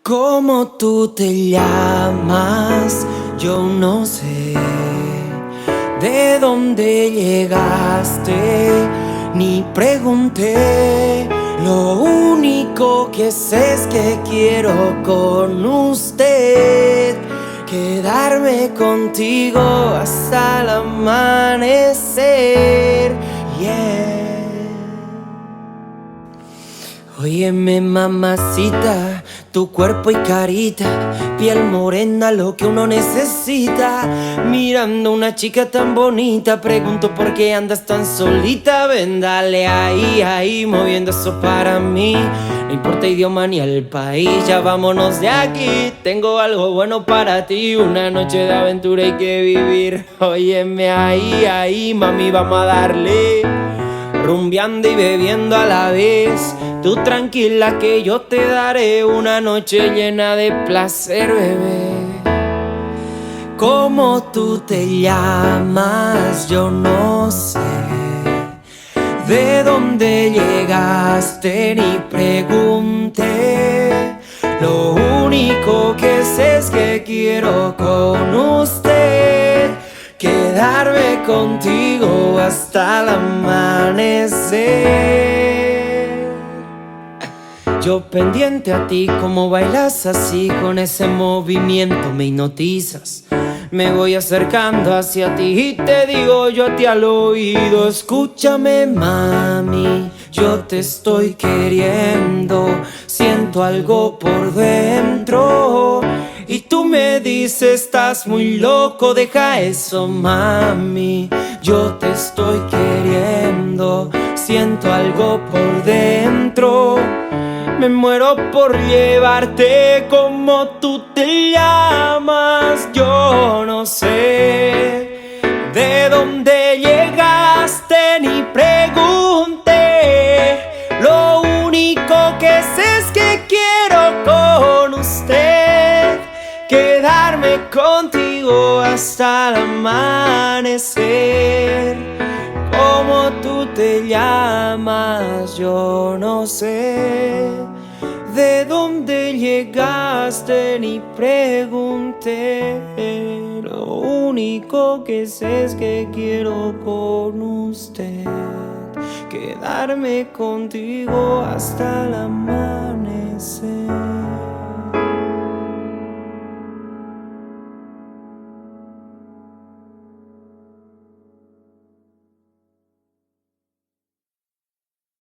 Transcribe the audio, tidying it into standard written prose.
¿Cómo tú te llamas? Yo no sé de dónde llegaste, ni pregunté. Lo único que sé es que quiero con usted quedarme contigo hasta el amanecer. Yeah. Óyeme, mamacita, tu cuerpo y carita, piel morena, lo que uno necesita. Mirando una chica tan bonita, pregunto por qué andas tan solita. Ven, dale ahí, ahí, moviendo eso para mí. No importa idioma ni el país, ya vámonos de aquí. Tengo algo bueno para ti, una noche de aventura hay que vivir. Óyeme ahí, ahí, mami, vamos a darle. Rumbeando y bebiendo a la vez. Tú tranquila que yo te daré una noche llena de placer, bebé. ¿Cómo tú te llamas? Yo no sé de dónde llegaste ni pregunté. Lo único que sé es que quiero con usted quedarme contigo hasta el amanecer. Yo pendiente a ti, como bailas así, con ese movimiento me hipnotizas. Me voy acercando hacia ti y te digo yo a ti al oído: escúchame, mami, yo te estoy queriendo. Siento algo por dentro y tú me dices: estás muy loco, deja eso, mami. Yo te estoy queriendo, siento algo por dentro. Me muero por llevarte. Como tú te llamas, yo no sé de dónde llegaste ni pregunté. Lo único que sé es que quiero con usted quedarme contigo hasta el amanecer. ¿Cómo tú te llamas? Yo no sé de dónde llegaste ni pregunté. Lo único que sé es que quiero con usted quedarme contigo hasta el amanecer.